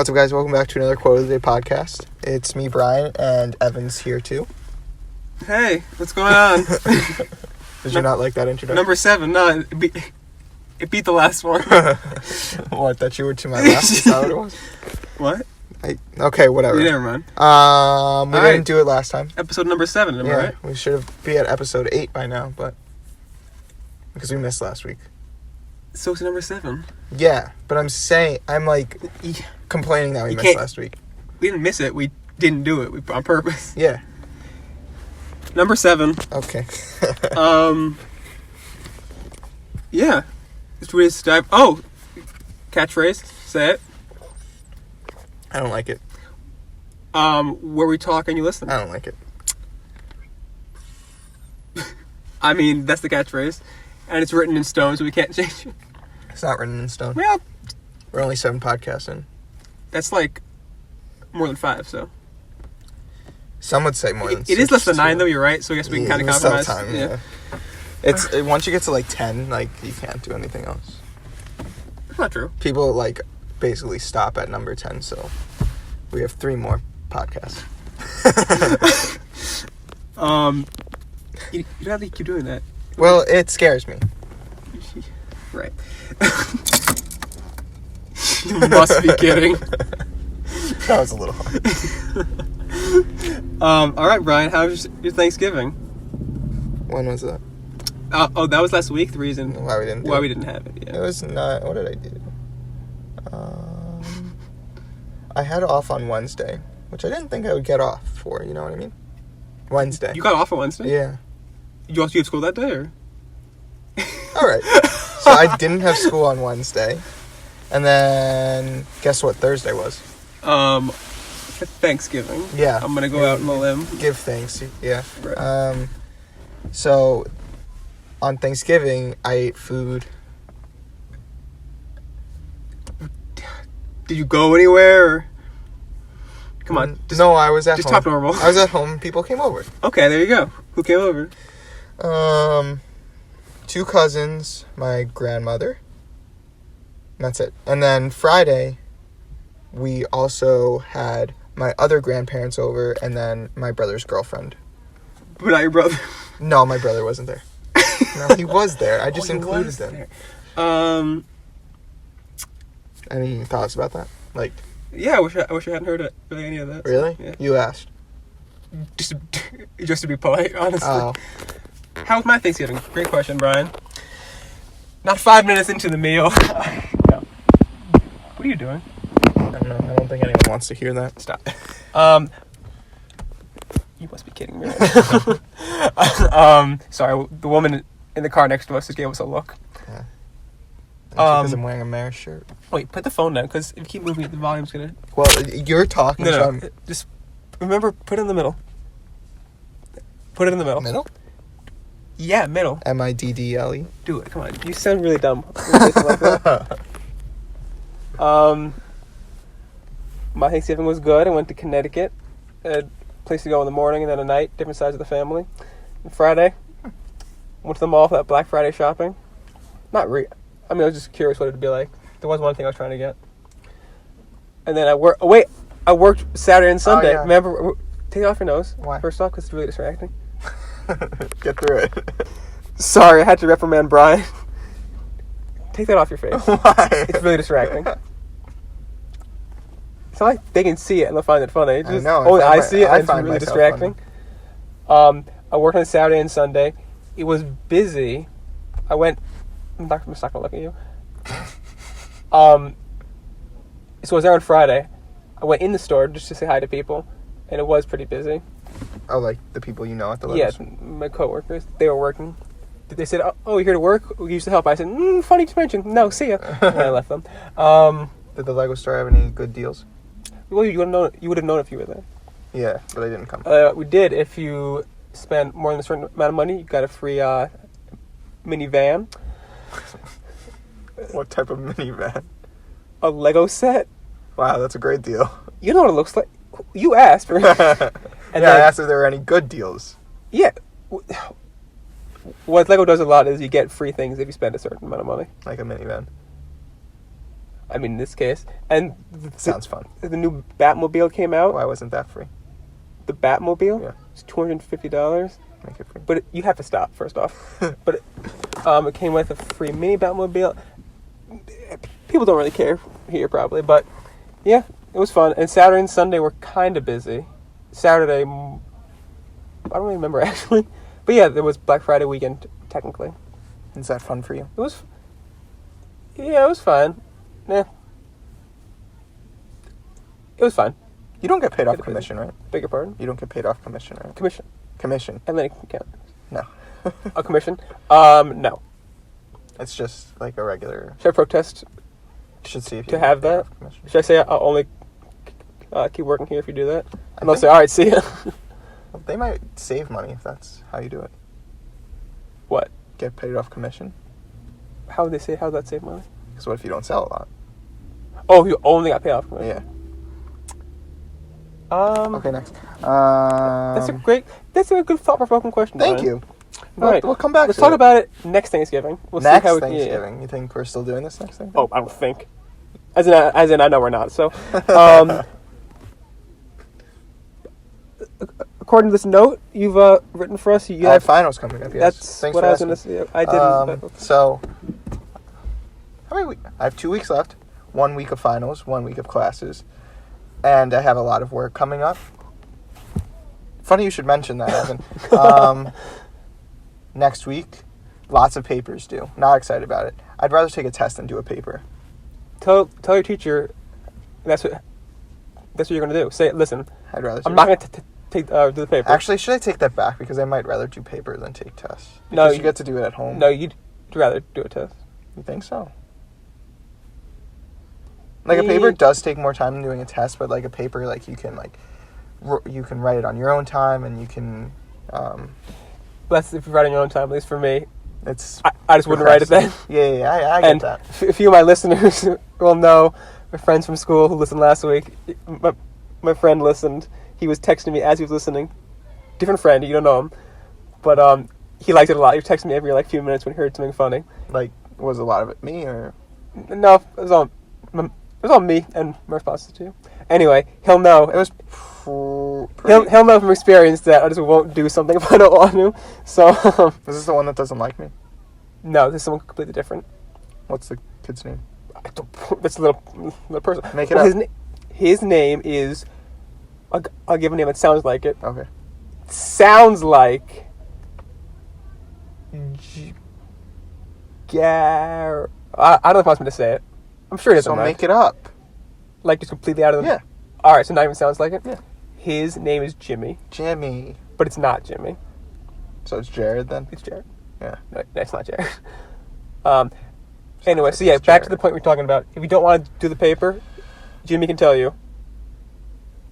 What's up, guys? Welcome back to another Quote of the Day podcast. It's me, Brian, and Evan's here, too. Hey, what's going on? Did you not like that introduction? Number 7, no, it beat the last one. What, that you were to my left? Is that what it was? What? Okay, whatever. Never mind. We didn't do it last time. Episode number 7, am I right? We should be at episode 8 by now, but... because we missed last week. So it's number 7. Yeah, but I'm complaining that we missed last week. We didn't miss it, we didn't do it on purpose. Yeah. Number 7. Okay. Yeah. This week's dive. Oh! Catchphrase. Say it. I don't like it. Where we talk and you listen. I don't like it. I mean, that's the catchphrase. And it's written in stone, so we can't change it. It's not written in stone. Well, we're only 7 podcasts in. that's like more than 5, so. Some would say more than 6. It is less than 9, though, you're right, so I guess we can kind of compromise. Time, yeah. It's once you get to like 10, like you can't do anything else. That's not true. People like basically stop at number 10, so we have 3 more podcasts. You don't have to keep doing that. Well, it scares me. Right. You must be kidding. That was a little hard. All right, Brian, how was your Thanksgiving? When was that? That was last week. The reason Why we didn't have it. Yeah. It was not. What did I do? I had off on Wednesday, which I didn't think I would get off for. You know what I mean? Wednesday. You got off on Wednesday? Yeah. You had school that day, or? All right. So I didn't have school on Wednesday, and then guess what Thursday was? Thanksgiving. Yeah. I'm gonna go out on a limb. Give thanks. Yeah. Right. So on Thanksgiving, I ate food. Did you go anywhere? Or? Come on. No, I was at home. Just talk normal. I was at home. People came over. Okay, there you go. Who came over? 2 cousins, my grandmother. And that's it. And then Friday, we also had my other grandparents over, and then my brother's girlfriend. But not your brother. No, my brother wasn't there. No, he was there. I just included them. There. Any thoughts about that? Like, yeah, I wish I hadn't heard really any of that. Really? Yeah. You asked. Just to be polite, honestly. Oh. How was my Thanksgiving? Great question, Brian. Not 5 minutes into the meal. No. What are you doing? I don't know. I don't think anyone wants to hear that. Stop. You must be kidding me. Sorry, the woman in the car next to us just gave us a look. Yeah. Because I'm wearing a Maris shirt. Wait, put the phone down, because if you keep moving it, the volume's gonna... Well, you're talking. No. Just remember, put it in the middle. Put it in the middle. Middle? Yeah, middle. MIDDLE. Do it, come on. You sound really dumb. My Thanksgiving was good. I went to Connecticut. I had a place to go in the morning and then at night, different sides of the family. And Friday, went to the mall for that Black Friday shopping. I was just curious what it'd be like. There was one thing I was trying to get. And then I worked Saturday and Sunday. Oh, yeah. Remember, take it off your nose. Why? First off, because it's really distracting. Get through it. Sorry, I had to reprimand Brian. Take that off your face. Why? It's really distracting. It's not like they can see it and they'll find it funny. It's just, I know. only I see it and it's find really myself distracting. I worked on Saturday and Sunday. It was busy. I'm not going to look at you. So I was there on Friday. I went in the store just to say hi to people, and it was pretty busy. Oh, like the people you know at the Lowe's? Yeah, my coworkers. They were working. They said, "Oh, you're here to work? We used to help." I said, "Funny to mention. No, see ya." And I left them. Did the Lego store have any good deals? Well, you would have known if you were there. Yeah, but I didn't come. We did. If you spend more than a certain amount of money, you got a free minivan. What type of minivan? A Lego set. Wow, that's a great deal. You know what it looks like. You asked for it. And I asked if there were any good deals. Yeah. What Lego does a lot is you get free things if you spend a certain amount of money. Like a minivan. I mean, in this case. And Sounds fun. the new Batmobile came out. Why wasn't that free? The Batmobile? Yeah. It's $250. Make it free. But you have to stop, first off. But it came with a free mini Batmobile. People don't really care here, probably. But, yeah, it was fun. And Saturday and Sunday were kind of busy. Saturday, I don't really remember, actually. But, yeah, there was Black Friday weekend, technically. Is that fun for you? It was... Yeah, it was fine. Yeah. It was fine. You don't get paid off commission, right? Beg your pardon? You don't get paid off commission, right? Commission. Commission. And then it can count. No. A commission? No. It's just like a regular... Should I protest You should see if you to can have get paid that? off commission. Should I say I'll only keep working here if you do that? And they'll say, all right, see ya. Well, they might save money if that's how you do it. What? Get paid off commission. How would that save money? Because what if you don't sell a lot? Oh, you only got paid off commission. Yeah. Okay, next. That's a good thought-provoking question. Thank Brian. you. All right. We'll come back Let's to talk it. about it next Thanksgiving. We'll Next see how Thanksgiving. You think we're still doing this next Thanksgiving? Oh, I don't think. As in, I know we're not. So, according to this note you've written for us, you I have have. finals coming up, yes. That's Thanks what for I was asking. going to say. I didn't. but- So, how many weeks? I have 2 weeks left. 1 week of finals, 1 week of classes. And I have a lot of work coming up. Funny you should mention that, Evan. Next week, lots of papers due. Not excited about it. I'd rather take a test than do a paper. Tell your teacher that's what you're going to do. Say, listen, I'd rather. I'm not going to do the paper. Actually, should I take that back? Because I might rather do paper than take tests. No, Because you get to do it at home. No, you'd rather do a test. You think so? Like a paper does take more time than doing a test, but like a paper, like you can you can write it on your own time, and you can. That's if you write on your own time. At least for me, It's. I just wouldn't write it then. Yeah, I get And that. a few of my listeners will know, my friends from school who listened last week, my friend listened. He was texting me as he was listening. Different friend, you don't know him. But he liked it a lot. He texted me every few minutes when he heard something funny. Like, was a lot of it me or? No, it was all me and my responses to you. Anyway, he'll know. It was. He'll know from experience that I just won't do something if I don't want to. So, Is this the one that doesn't like me? no, this is someone completely different. What's the kid's name? That's a little person. Make it up. His name is. I'll give a name that sounds like it. Okay. Sounds like. I don't know if I was going to say it. I'm sure it doesn't So matter. make it up. Like just completely out of the. Yeah. All right, so not even sounds like it. Yeah. His name is Jimmy, Jimmy. but it's not Jimmy. So it's Jared then? It's Jared. Yeah. No, it's not Jared. Anyway, so yeah, It's back to the Jared. point we're talking about. If you don't want to do the paper, Jimmy can tell you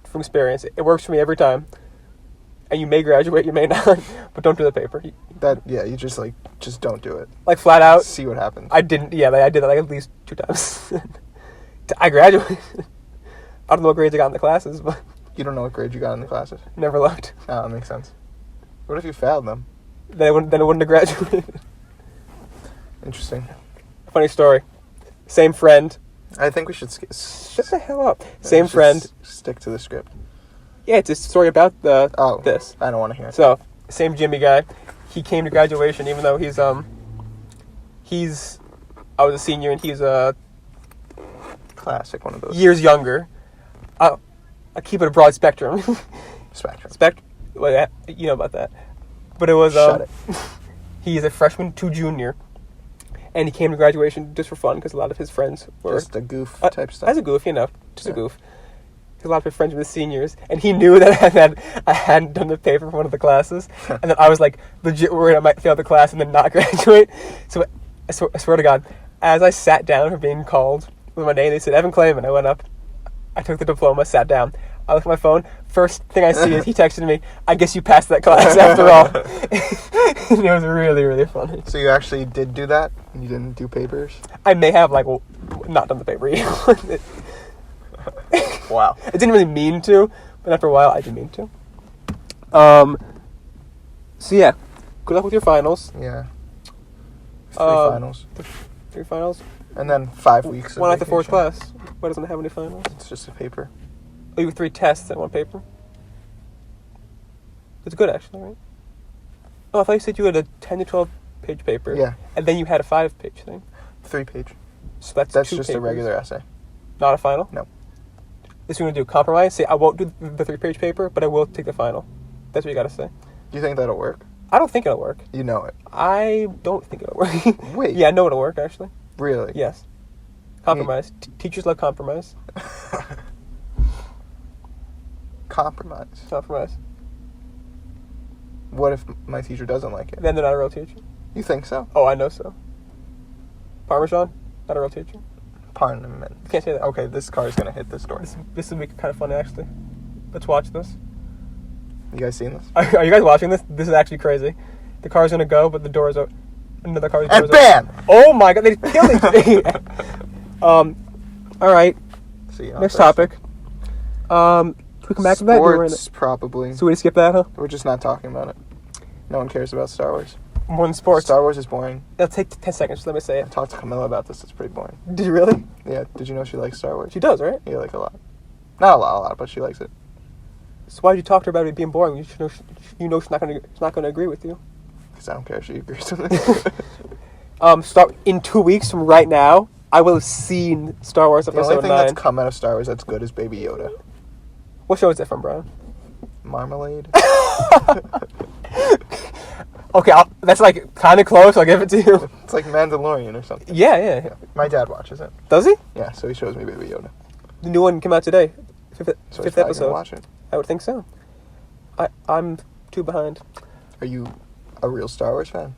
from experience. It works for me every time. And you may graduate, you may not, but don't do the paper. You just don't do it. Like flat out. See what happens. I didn't. Yeah, I did that at least 2 times. I graduated. I don't know what grades I got in the classes, but You don't know what grade you got in the classes? never looked. Oh, that makes sense. What if you failed them? Then I wouldn't have graduated. Interesting. Funny story. Same friend. I think we should Shut the hell up. Same friend. Stick to the script. Yeah, it's a story about this. I don't want to hear it. So, same Jimmy guy. He came to graduation even though I was a senior and he's Classic, one of those. years younger. I keep it a broad spectrum. Spectrum. Well, yeah, you know about that. But it was Shut it. he's a freshman to junior, and he came to graduation just for fun because a lot of his friends were Just a goof type stuff. as a goof, just Yeah. a goof. A lot of his friends were the seniors, and he knew that I hadn't done the paper for one of the classes, and then I was like legit worried I might fail the class and then not graduate. So I swear to God, as I sat down for being called with my name, they said Evan Clayman. I went up, I took the diploma, sat down. I looked at my phone. First thing I see is he texted me, "I guess you passed that class after all." And it was really, really funny. So you actually did do that? You didn't do papers? I may have not done the paper. Wow. I didn't really mean to, but after a while, I did mean to. So yeah, good luck with your finals. Yeah. 3 Um, finals. 3 finals. And then 5 weeks of One after fourth vacation. class. Why doesn't it have any finals? It's just a paper. Oh, you have 3 tests and 1 paper? It's good, actually, right? Oh, I thought you said you had a 10 to 12 page paper. Yeah. And then you had a 5-page thing. 3-page. So that's That's 2 just papers. a regular essay. Not a final? No. This you're going to do compromise? Say, I won't do the 3-page paper, but I will take the final. That's what you got to say. Do you think that'll work? I don't think it'll work. You know it. I don't think it'll work. Wait. Yeah, I know it'll work, actually. Really? Yes. Compromise. Teachers love compromise. Compromise. Compromise. What if my teacher doesn't like it? Then they're not a real teacher. You think so? Oh, I know so. Parmesan? Not a real teacher. Parliament. Can't say that. Okay, this car is gonna hit this door. This will be kind of funny, actually. Let's watch this. You guys seen this? Are you guys watching this? This is actually crazy. The car's gonna go, but the door's open. Another car's And door's bam! open. Oh my god, they killed each other. All right. See you Next on Thursday. topic. Can we come back to that? Sports, probably. So we skip that, huh? We're just not talking about it. No one cares about Star Wars. More than sports. Star Wars is boring. It'll take 10 seconds. Just let me say I it. talked to Camilla about this. It's pretty boring. Did you really? Yeah. Did you know she likes Star Wars? She does, right? Yeah, like a lot. Not a lot, but she likes it. So why did you talk to her about it being boring? You know she's not gonna agree with you. Because I don't care if she agrees with it. Start in 2 weeks from right now. I will have seen Star Wars The only Episode thing 9. that's come out of Star Wars that's good is Baby Yoda. What show is it from, Brian? Marmalade. Okay, that's like kind of close. I'll give it to you. It's like Mandalorian or something. Yeah. My dad watches it. Does he? Yeah, so he shows me Baby Yoda. The new one came out today. So Fifth he's probably gonna episode. watch it. I would think so. I'm too behind. Are you a real Star Wars fan?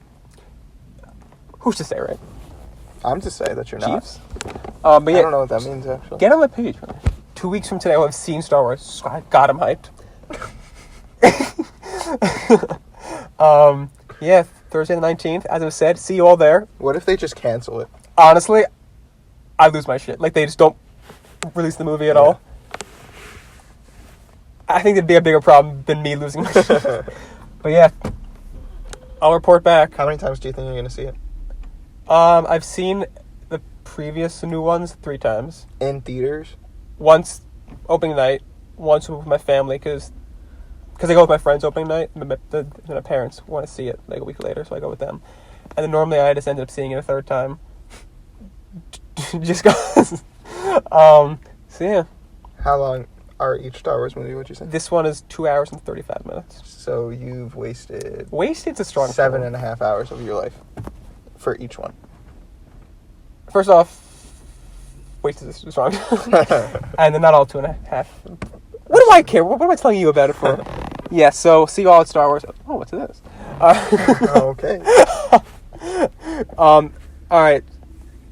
Who's to say, right? I'm to say that you're Chiefs? not. But yeah, I don't know what that means actually. get on my page. 2 weeks from today, I'll have seen Star Wars. God, I'm hyped. Yeah, Thursday the 19th. As I said, see you all there. What if they just cancel it? Honestly, I lose my shit. Like, they just don't release the movie at all. I think it'd be a bigger problem than me losing my shit. But yeah, I'll report back. How many times do you think you're gonna see it? I've seen the previous new ones 3 times. In theaters? Once opening night, once with my family, because I go with my friends opening night, and my parents want to see it like a week later, so I go with them. And then normally I just ended up seeing it a 3rd time. Just because. So yeah. How long are each Star Wars movie, would you say? This one is 2 hours and 35 minutes. So you've wasted Wasted's a strong 7.5 hours of your life for each one. First off, wasted is strong. And then not all 2.5. What do I care? What am I telling you about it for? Yeah, so see you all at Star Wars. Oh, what's this? Okay. All right.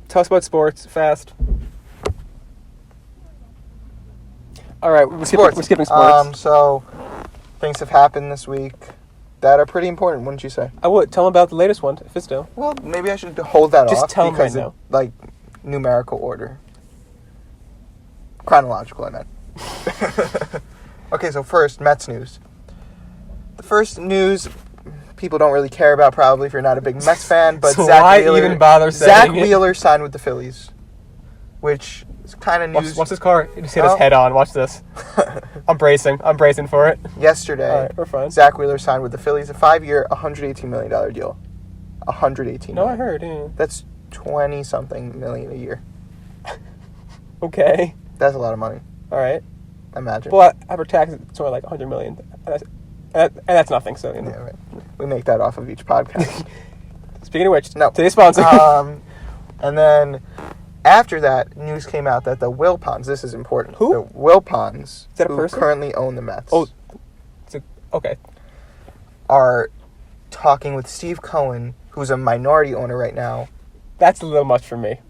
Tell us about sports fast. All right, we're skipping sports. So things have happened this week that are pretty important, wouldn't you say? I would tell them about the latest one, Fisto. Well, maybe I should hold that Just off tell 'em because right now. like numerical order. Chronological, I meant. Okay, so first, Mets news. The first news people don't really care about probably if you're not a big Mets fan, but So Zach why Wheeler, even bother Zach saying it? Wheeler signed with the Phillies, which is kind of news. Watch this car. He just hit his Oh. head on. Watch this. I'm bracing for it. Yesterday, All right, we're fine. Zach Wheeler signed with the Phillies a 5-year, $118 million deal. $118 No, I million. heard. Yeah. That's 20-something million a year. Okay. That's a lot of money. All right. Imagine. Well, after taxes, it's only like $100 million. And that's nothing. So you know. Yeah, right. We make that off of each podcast. Speaking of which, No. today's sponsor. And then after that, news came out that the Wilpons, this is important. Who? The Wilpons, Is that a who person? currently own the Mets, Oh, okay. are talking with Steve Cohen, who's a minority owner right now, That's a little much for me.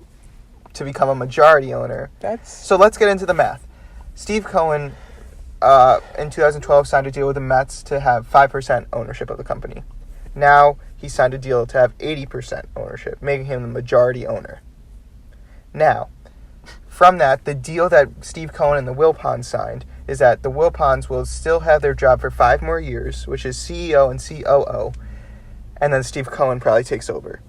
to become a majority owner. That's So let's get into the math. Steve Cohen, in 2012, signed a deal with the Mets to have 5% ownership of the company. Now, he signed a deal to have 80% ownership, making him the majority owner. Now, from that, the deal that Steve Cohen and the Wilpons signed is that the Wilpons will still have their job for 5 more years, which is CEO and COO, and then Steve Cohen probably takes over.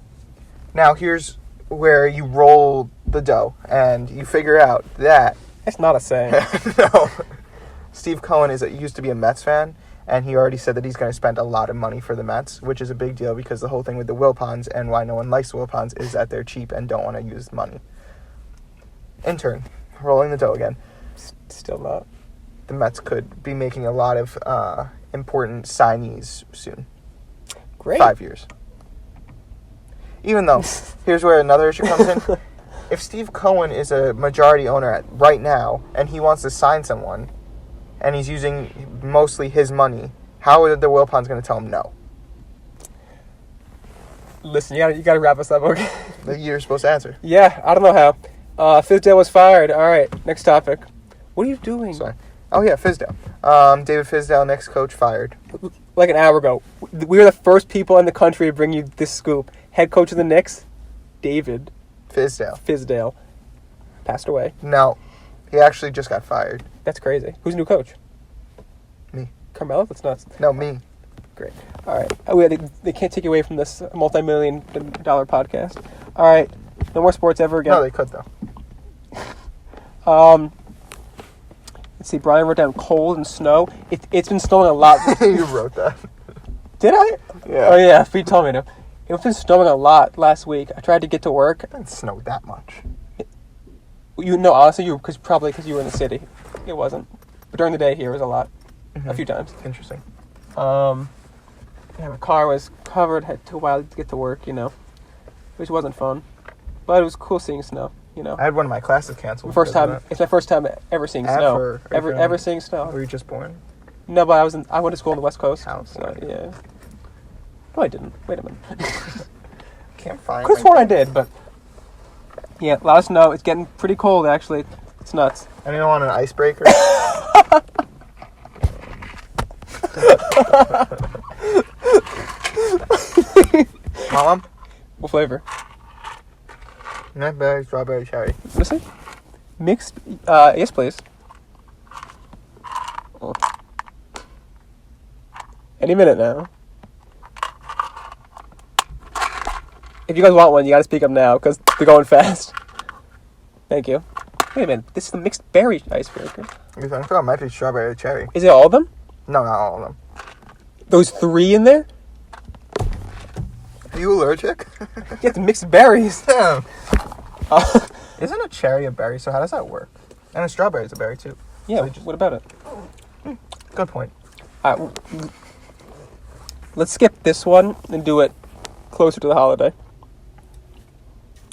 Now, here's where you roll the dough and you figure out that It's not a saying. no, Steve Cohen used to be a Mets fan, and he already said that he's going to spend a lot of money for the Mets, which is a big deal because the whole thing with the Wilpons and why no one likes Wilpons is that they're cheap and don't want to use money. Intern, rolling the dough again. Still not. The Mets could be making a lot of important signees soon. Great. 5 years. Even though, here's where another issue comes in. If Steve Cohen is a majority owner right now and he wants to sign someone and he's using mostly his money, how are the Wilpons going to tell him no? Listen, you gotta wrap us up, okay? You're supposed to answer. Yeah, I don't know how. Fizdale was fired. All right, next topic. What are you doing? Sorry. Oh, yeah, Fizdale. David Fizdale, next coach, fired. Like an hour ago. We were the first people in the country to bring you this scoop. Head coach of the Knicks, David Fizdale, passed away. No, he actually just got fired. That's crazy. Who's the new coach? Me. Carmelo? That's nuts. No, me. Great. All right. They can't take you away from this multi-million-dollar podcast. All right. No more sports ever again. No, they could, though. Let's see. Brian wrote down cold and snow. It's been snowing a lot. You wrote that. Did I? Yeah. Oh, yeah. He told me to. It's been snowing a lot last week. I tried to get to work. It didn't snow that much. Honestly, probably because you were in the city. It wasn't. But during the day here, it was a lot. Mm-hmm. A few times. Interesting. Yeah, my car was covered. Had to a while to get to work, which wasn't fun. But it was cool seeing snow, I had one of my classes canceled. It's my first time ever seeing snow. Ever seeing snow. Were you just born? No, but I went to school on the West Coast. California. So, yeah. No, I didn't. Wait a minute. Can't find. Could have sworn I did, but yeah, let us know. It's getting pretty cold, actually. It's nuts. Anyone want an icebreaker? Mom? What flavor? Nutberry, strawberry, cherry. Listen. Mixed. Yes, please. Oh. Any minute now. If you guys want one, you gotta speak up now because they're going fast. Thank you. Wait a minute. This is the mixed berry icebreaker. I thought it might be strawberry or cherry. Is it all of them? No, not all of them. Those 3 in there? Are you allergic? Yeah, it's mixed berries. Damn. Isn't a cherry a berry? So how does that work? And a strawberry is a berry too. Yeah, So what about it? Good point. Let's skip this one and do it closer to the holiday.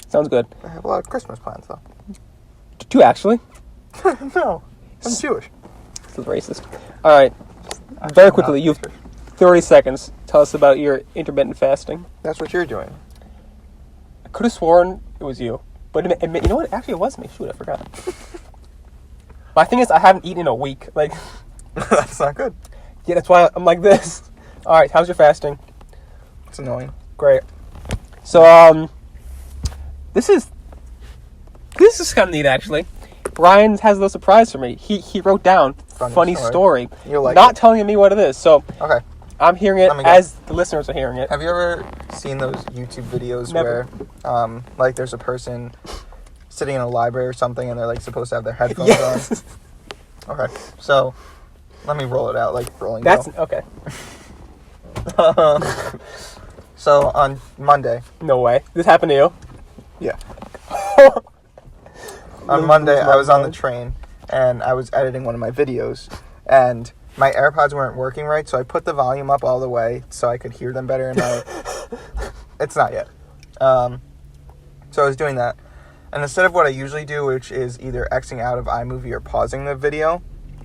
Sounds good. I have a lot of Christmas plans though. 2, actually. No, I'm Jewish. This is racist. All right. Very quickly, you have 30 seconds. Tell us about your intermittent fasting. That's what you're doing. I could have sworn it was you. But you know what? Actually, it was me. Shoot, I forgot. My thing is, I haven't eaten in a week. Like, That's not good. yeah, that's why I'm like this. All right, how's your fasting? It's annoying. Great. So, this is kind of neat, actually. Ryan has a little surprise for me. He wrote down funny story. You'll like not it. telling me what it is. So, Okay. I'm hearing it as the listeners are hearing it. Have you ever seen those YouTube videos Never. where, like, there's a person sitting in a library or something, and they're like supposed to have their headphones Yes. on? Okay. So, let me roll it out like rolling. That's dough. okay. So on Monday. No way. This happened to you? Yeah. On Monday, I was on the train, and I was editing one of my videos, and my AirPods weren't working right, so I put the volume up all the way so I could hear them better. It's not yet. So I was doing that, and instead of what I usually do, which is either Xing out of iMovie or pausing the video,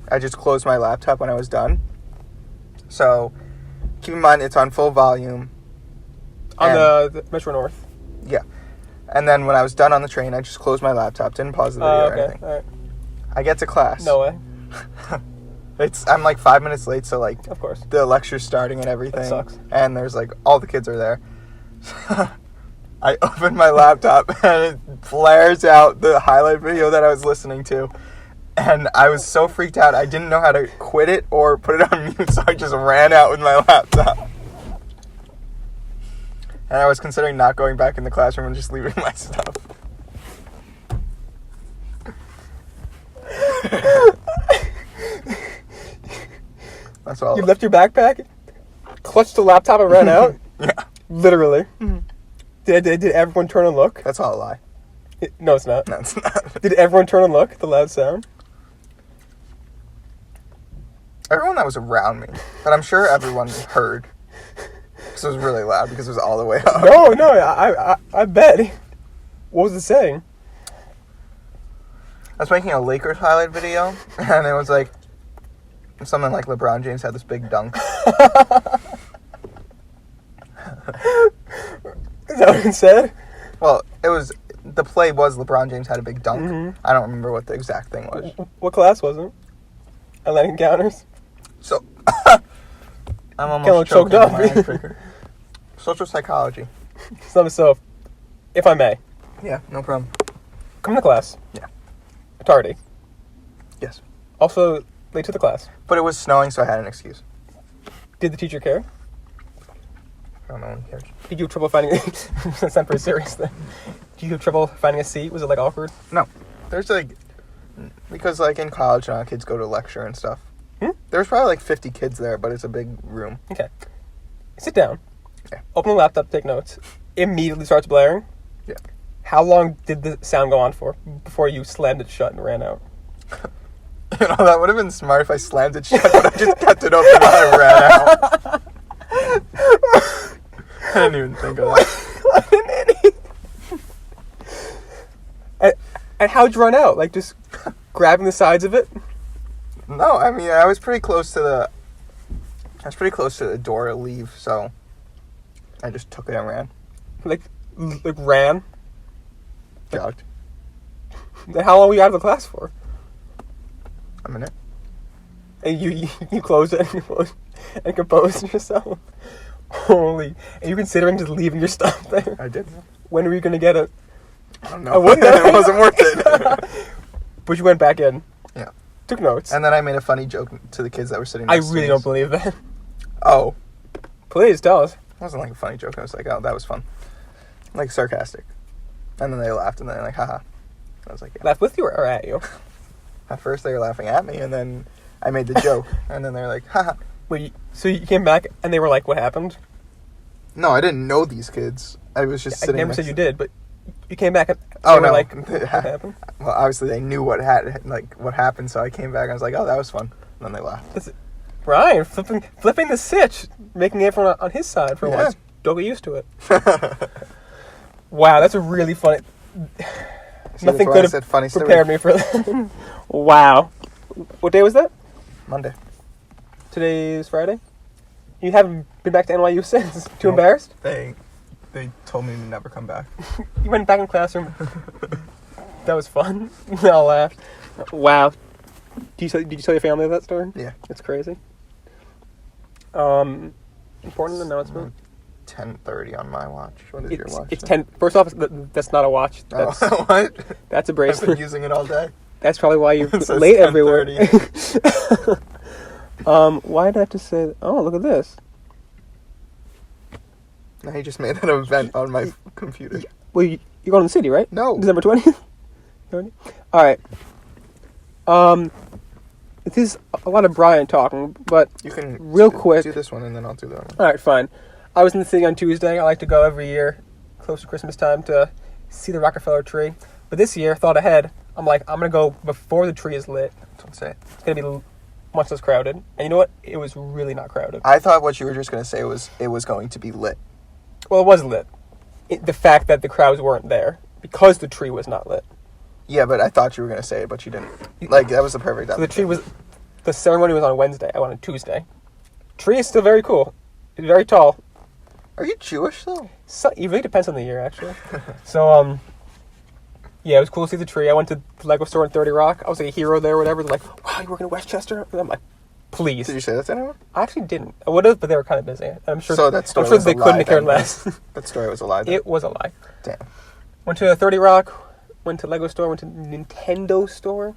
I just closed my laptop when I was done. So keep in mind it's on full volume. On the Metro North. Yeah. And then when I was done on the train, I just closed my laptop, didn't pause the video or anything. All right. I get to class. No way. I'm like 5 minutes late, so like Of course. the lecture's starting and everything. That sucks. And there's like all the kids are there. I open my laptop and it flares out the highlight video that I was listening to. And I was so freaked out, I didn't know how to quit it or put it on mute, so I just ran out with my laptop. And I was considering not going back in the classroom and just leaving my stuff. That's all. You left your backpack, clutched the laptop, and ran out? Yeah. Literally. Did everyone turn and look? That's all a lie. No, it's not. No, it's not. Did everyone turn and look at the loud sound? Everyone that was around me. But I'm sure everyone heard. Because it was really loud because it was all the way up. No, I bet. What was it saying? I was making a Lakers highlight video, and it was like something like LeBron James had this big dunk. Is that what it said? Well, the play was LeBron James had a big dunk. Mm-hmm. I don't remember what the exact thing was. What class was it? Atlantic Encounters? So, I'm almost choked choking up. on my eye trigger. Social psychology. So, if I may, Yeah, no problem. come to class. Yeah. Tardy. Yes. Also, late to the class. But it was snowing, so I had an excuse. Did the teacher care? I don't know when he cares. Did you have trouble finding... That's not very serious then. Did you have trouble finding a seat? Was it, like, awkward? No. There's, because, in college now, kids go to lecture and stuff. Hmm? There's probably, 50 kids there, but it's a big room. Okay. Sit down. Yeah. Open the laptop, take notes. Immediately starts blaring. Yeah. How long did the sound go on for before you slammed it shut and ran out? That would have been smart if I slammed it shut, but I just kept it open while I ran out. I didn't even think of that. What an idiot. And how'd you run out? Just grabbing the sides of it? No, I mean, I was pretty close to the door to leave, so I just took it and ran. Ran? Jogged. Then how long were you out of the class for? A minute. And you closed it and composed yourself? Holy. And you considering just leaving your stuff there? I did. When were you going to get it? I don't know. I wouldn't have. It wasn't worth it. But you went back in. Yeah. Took notes. And then I made a funny joke to the kids that were sitting I next to really me. don't believe that. Oh. Please, tell us. It wasn't a funny joke. I was like, oh, that was fun. Sarcastic. And then they laughed, and then haha. I was like, yeah. Laugh with you or at you? At first they were laughing at me, and then I made the joke. And then they were like, haha. Wait, so you came back and they were like, what happened? No, I didn't know these kids. I was just sitting I never next said you to- did, but you came back and Oh, they were no. like, what happened? Well, obviously they knew what happened, so I came back and I was like, oh, that was fun. And then they laughed. Ryan, flipping the sitch, making everyone on his side for Yeah. once. Don't get used to it. Wow, that's a really funny... See, Nothing that's why could I have said funny story. prepared me for that. Wow. What day was that? Monday. Today's Friday? You haven't been back to NYU since. Too Nope. embarrassed? They told me to never come back. You went back in the classroom. That was fun. We all laughed. Wow. Did you tell your family that story? Yeah. It's crazy. Important announcement. 10:30 on my watch. What is your watch? It's 10. First off, that's not a watch. That's what? that's a I've been bracelet. using it all day. That's probably why you're It says late everywhere. 10:30. Why did I have to say? Oh, look at this. Now you just made that event on my computer. Well, you're going to the city, right? No. December 20th. 30? All right. This is a lot of Brian talking, but You can real quick. do this one and then I'll do that one. All right, fine. I was in the city on Tuesday. I like to go every year, close to Christmas time, to see the Rockefeller tree. But this year, thought ahead. I'm like, I'm gonna go before the tree is lit. Don't say it. It's gonna be much less crowded. And you know what? It was really not crowded. I thought what you were just gonna say was it was going to be lit. Well, it was lit. The fact that the crowds weren't there because the tree was not lit. Yeah, but I thought you were gonna say it, but you didn't. That was the perfect. So the tree was. The ceremony was on Wednesday. I went on Tuesday. Tree is still very cool. It's very tall. Are you Jewish though? So, it really depends on the year, actually. So, yeah, it was cool to see the tree. I went to the Lego store in 30 Rock. I was like a hero there or whatever. They're like, wow, you work in Westchester? And I'm like, please. Did you say that to anyone? I actually didn't. I would have, but they were kind of busy. I'm sure. So that story I'm sure was they a couldn't lie have cared then. less. That story was a lie. Then. It was a lie. Damn. Went to 30 Rock. Went to Lego store. Went to Nintendo store.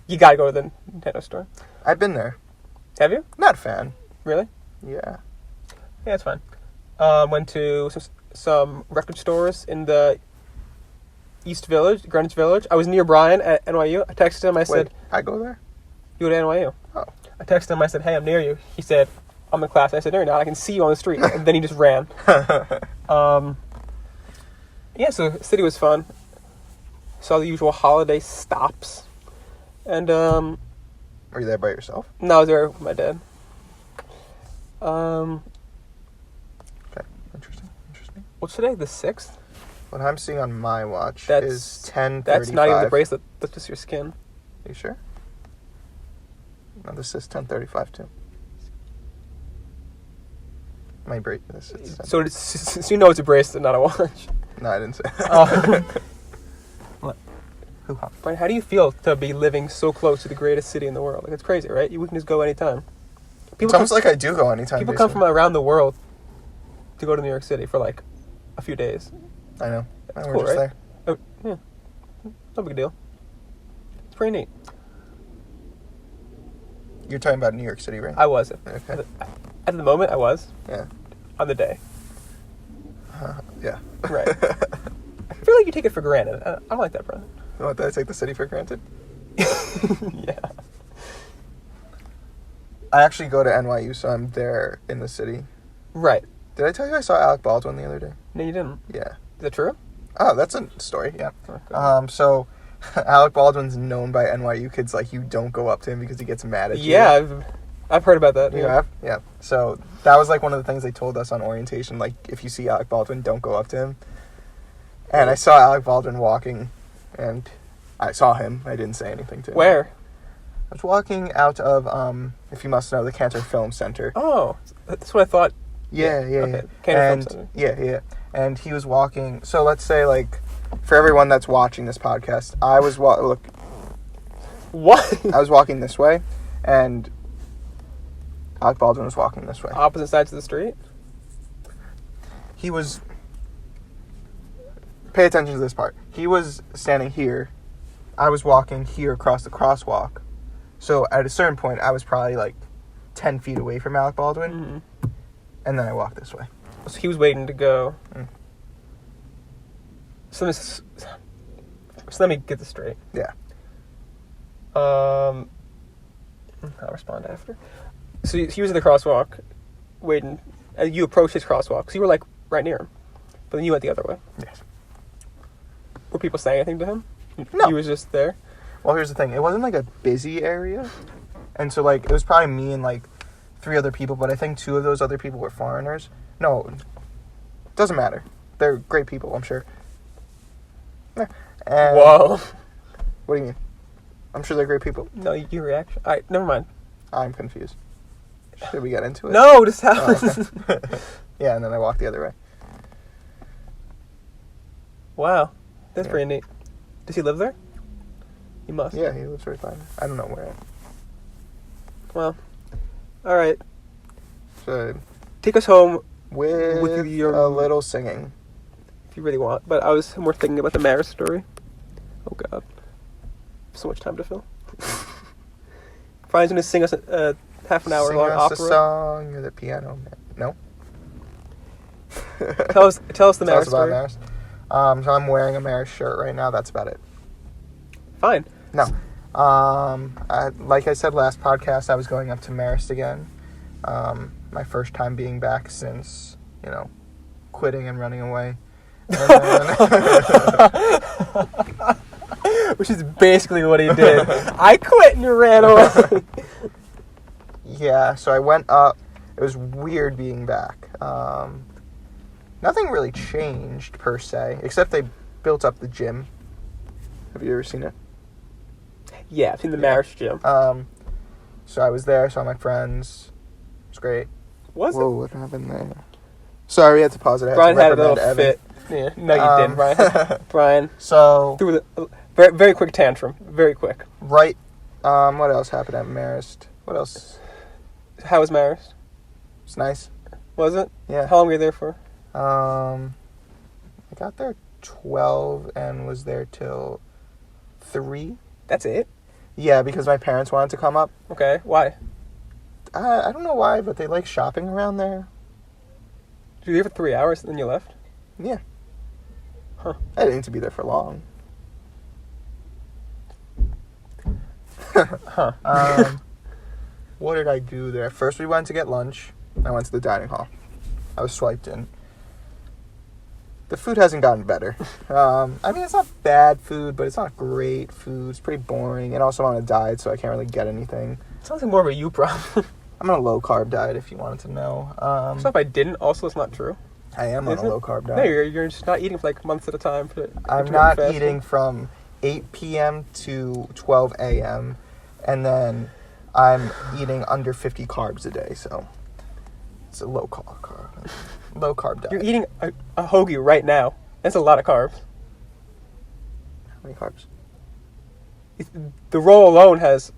You gotta go to the Nintendo store. I've been there. Have you? Not a fan. Really? Yeah. Yeah, it's fine. Went to some record stores in the East Village, Greenwich Village. I was near Brian at NYU. I texted him. I said, I go there? "You go to NYU?" Oh. I texted him. I said, "Hey, I'm near you." He said, "I'm in class." I said, "No, you're not. I can see you on the street." And then he just ran. Yeah, so the city was fun. Saw the usual holiday stops. And, Were you there by yourself? no, I was there with my dad. Okay. Interesting. What's today? The 6th? What I'm seeing on my watch That's- is 10:35. That's not even the bracelet. That's just your skin. Are you sure? No, this is 10:35 too. My break. This is 10. So you know it's a bracelet, not a watch. No, I didn't say. What? Hoo-ha. Brian, how do you feel to be living so close to the greatest city in the world? Like, it's crazy, right? You can just go anytime. It's almost like I do go anytime. People come from around the world to go to New York City for like a few days. I know. That's We're cool, just right? there. Oh, yeah. No big deal. It's pretty neat. You're talking about New York City, right? I was. Okay. At the moment, I was. Yeah. On the day. Yeah. Right. I feel like you take it for granted. I don't like that, Brian. What, did I take the city for granted? Yeah. I actually go to NYU, so I'm there in the city. Right. Did I tell you I saw Alec Baldwin the other day? No, you didn't. Yeah. Is that true? Oh, that's a story, yeah. Okay. So Alec Baldwin's known by NYU kids like you don't go up to him because he gets mad at you. Yeah, I've heard about that. You have? Yeah. So that was like one of the things they told us on orientation. Like, if you see Alec Baldwin, don't go up to him. And I saw Alec Baldwin walking, and I saw him. I didn't say anything to him. Where? I was walking out of, if you must know, the Cantor Film Center. Oh, that's what I thought. Yeah. Okay. Cantor Film Center. Yeah. And he was walking. So let's say, like, for everyone that's watching this podcast, I was look. What? I was walking this way, and Alec Baldwin was walking this way. Opposite sides of the street? He was... Pay attention to this part. He was standing here. I was walking here across the crosswalk. So at a certain point, I was probably like 10 feet away from Alec Baldwin. Mm-hmm. And then I walked this way. So he was waiting to go. Mm. So let me get this straight. Yeah. I'll respond after. So he was in the crosswalk, waiting. And you approached his crosswalk. So you were like right near him. But then you went the other way. Yes. Were people saying anything to him? No. He was just there? Well, here's the thing. It wasn't like a busy area. And so, like, it was probably me and like 3 other people. But I think 2 of those other people were foreigners. No. Doesn't matter. They're great people, I'm sure. Yeah. And Whoa. What do you mean? I'm sure they're great people. No, your reaction. All right, never mind. I'm confused. Should we get into it? No, just how. Oh, okay. Yeah, and then I walked the other way. Wow, that's Yeah. pretty neat. Does he live there? He must. Yeah, he lives right by me. I don't know where. Well, all right. So, Take us home with your- a little singing. if you really want. But I was more thinking about the Maris story. Oh God, so much time to fill. Brian's gonna sing us a half an hour Sing long us opera. a song, you're the piano man. No? Tell us the Tell us Maris about story. Maris. So I'm wearing a Maris shirt right now. That's about it. Fine. No. Like I said last podcast, I was going up to Marist again. My first time being back since, quitting and running away. And then Which is basically what he did. I quit and ran away. yeah, so I went up. It was weird being back. Nothing really changed, per se, except they built up the gym. Have you ever seen it? Yeah, I've seen the Maris gym. So I was there, saw my friends. It was great. Was Whoa, what happened there? Sorry, we had to pause it. I had Brian to had a little reprimand Evan. fit. Yeah, no, you didn't, Brian. Brian So, threw the very, very quick tantrum. Very quick. right. What else happened at Marist? What else? How was Maris? It's nice. Was it? Yeah. How long were you there for? I got there 12 and was there till 3. That's it? Yeah, because my parents wanted to come up. Okay. Why? I don't know why, but they like shopping around there. You were there for 3 hours and then you left? Yeah. Huh. I didn't need to be there for long. Huh. What did I do there? First, we went to get lunch. I went to the dining hall. I was swiped in. The food hasn't gotten better. I mean, it's not bad food, but it's not great food. It's pretty boring. And also, I'm on a diet, so I can't really get anything. Sounds like more of a you problem. I'm on a low-carb diet, if you wanted to know. So if I didn't, also, it's not true. I am on a low-carb No, diet. you're just not eating for like months at a time. I'm not eating from 8 p.m. to 12 a.m. And then I'm eating under 50 carbs a day, so it's a low-carb diet. You're eating a hoagie right now. That's a lot of carbs. How many carbs? The roll alone has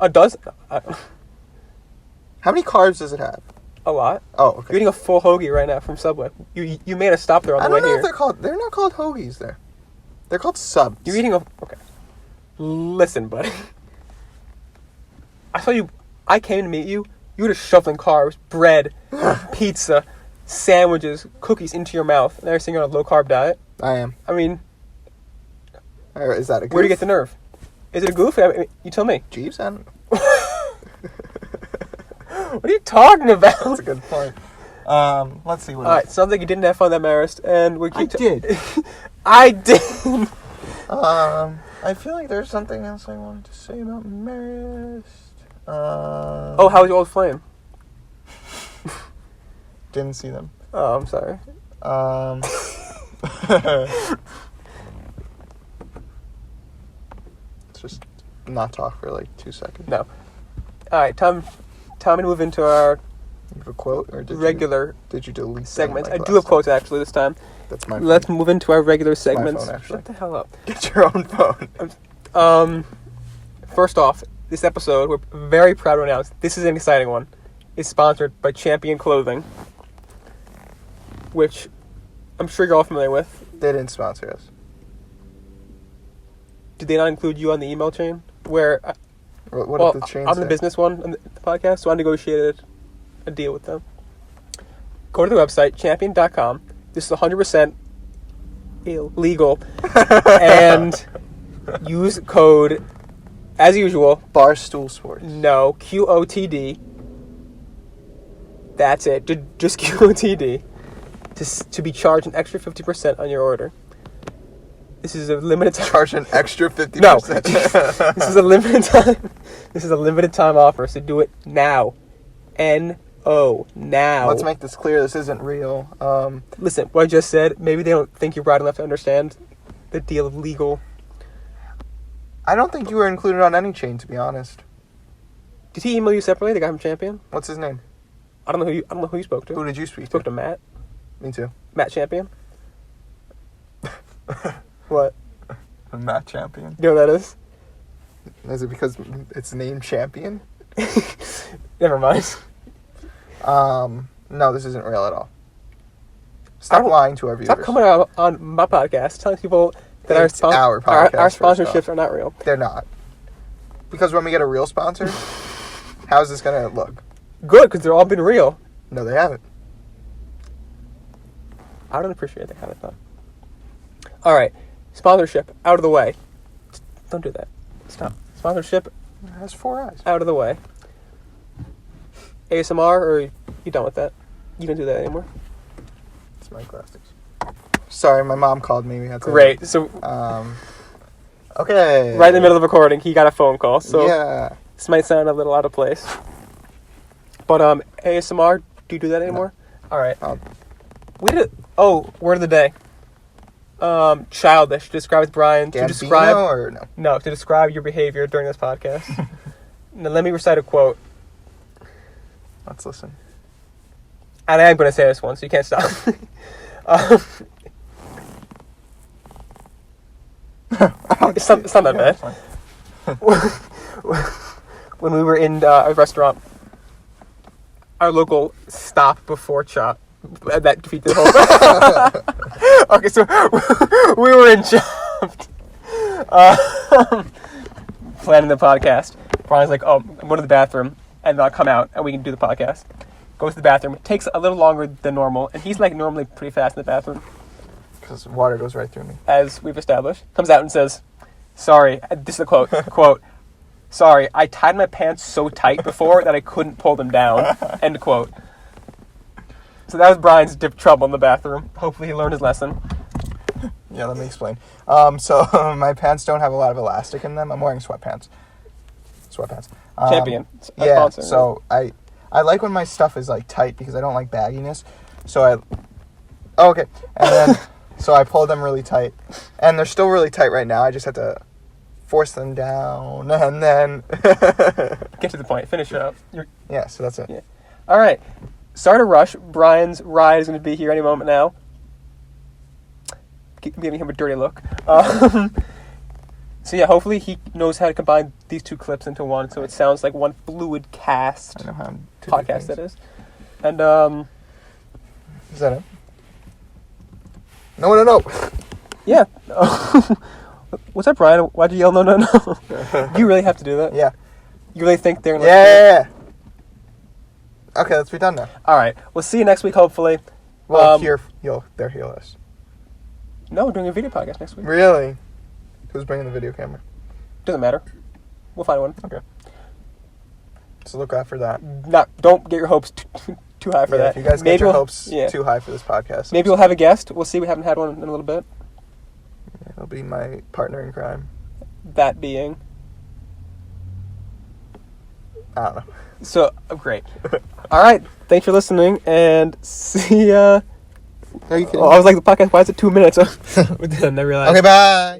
a dozen. How many carbs does it have? A lot. Oh, okay. You're eating a full hoagie right now from Subway. You made a stop there on the way here. I don't know if they're not called hoagies there. They're called subs. You're eating okay. Listen, buddy. I came to meet you. You were just shoveling carbs, bread, pizza, sandwiches, cookies into your mouth. And everything on a low-carb diet. I am. I mean... Is that a goof? Where do you get the nerve? Is it a goof? I mean, you tell me. Jeeves? I don't know. What are you talking about? That's a good point. Let's see what. All right, sounds like you didn't have fun that Marist, and we keep. I did. I did. I feel like there's something else I wanted to say about Marist. Oh, how was your old flame? Didn't see them. Oh, I'm sorry. Let's just not talk for like 2 seconds. No. All right, time to move into our You have a quote, or did you delete segments. them I do have quotes actually this time. That's my. Let's move into our regular segments. phone, actually. Shut the hell up. Get your own phone. First off, this episode, we're very proud to announce, this is an exciting one. It's sponsored by Champion Clothing, which I'm sure you're all familiar with. They didn't sponsor us. Did they not include you on the email chain? Where, What did the chain on say? the business one, on the podcast, so I negotiated a deal with them. Go to the website, champion.com. This is 100% illegal. And use code, as usual, Barstool Sports. no, QOTD. That's it. Just QOTD. To be charged an extra 50% on your order. This is a limited time. Charge an extra 50%. No. This is a limited time. This is a limited time offer, so do it now. N-O. Now. Let's make this clear. This isn't real. Listen, what I just said, maybe they don't think you're bright enough to understand the deal of legal. I don't think you were included on any chain, to be honest. Did he email you separately, the guy from Champion? What's his name? I don't know who you spoke to. Who did you speak Spoke to Matt. Me too. Matt Champion. What? Matt Champion. You know what that is? Is it because it's named Champion? Never mind. No, this isn't real at all. Stop lying to our viewers. Stop coming out on my podcast telling people that It's our podcast, our first off. sponsorships are not real. They're not. Because when we get a real sponsor, how's this going to look? Good, because they're all been real. No, they haven't. I don't appreciate that kind of stuff. All right, sponsorship out of the way. Don't do that. Stop. Sponsorship It has 4 eyes. out of the way. ASMR, or you done with that? You don't do that anymore. It's my glasses. Sorry, my mom called me. We had to. Great. So Okay. right in the middle of recording, he got a phone call. So yeah. this might sound a little out of place. But ASMR, do you do that anymore? No. All right. We did. Oh, word of the day. Childish. Describes Brian. Gambino To describe or no? No, to describe your behavior during this podcast. Now let me recite a quote. Let's listen. And I am going to say this one, so you can't stop. It's not that bad. When we were in a restaurant, our local stop before chop, that defeats the whole. Okay, so we were in Chopped, planning the podcast. Brian's like, "Oh, I'm going to the bathroom, and I'll come out, and we can do the podcast." goes to the bathroom. It takes a little longer than normal, and he's like normally pretty fast in the bathroom, Because water goes right through me. as we've established. Comes out and says, "Sorry," this is a quote, quote, "Sorry, I tied my pants so tight before that I couldn't pull them down," end quote. So that was Brian's trouble in the bathroom. Hopefully he learned his lesson. Yeah, let me explain. So my pants don't have a lot of elastic in them. I'm wearing sweatpants. Champion. A Yeah, sponsor. so I like when my stuff is like tight because I don't like bagginess. So okay. And then, so I pulled them really tight. And they're still really tight right now. I just have to force them down and then... Get to the point. Finish it up. Yeah, so that's it. Yeah. All right. Sorry to rush. Brian's ride is going to be here any moment now. Giving him a dirty look. So yeah, hopefully he knows how to combine these two clips into one, so it sounds like one fluid cast. I know how to Podcast that is. And Is that it? No. yeah. What's up, Brian? Why'd you yell no? You really have to do that? Yeah. You really think they're Yeah. Okay, let's be done now. All right. We'll see you next week, hopefully. Well, heal us. No, we're doing a video podcast next week. Really? Who's bringing the video camera? Doesn't matter. We'll find one. Okay. So look out for that. Don't get your hopes too high for that. If you guys get your hopes too high for this podcast. Maybe we'll have a guest. We'll see. We haven't had one in a little bit. He'll be my partner in crime. That being. I don't know. So, great. All right. Thanks for listening, and see ya. Are you kidding? Oh, I was like, the podcast, why is it 2 minutes? But then I realized. Okay, bye.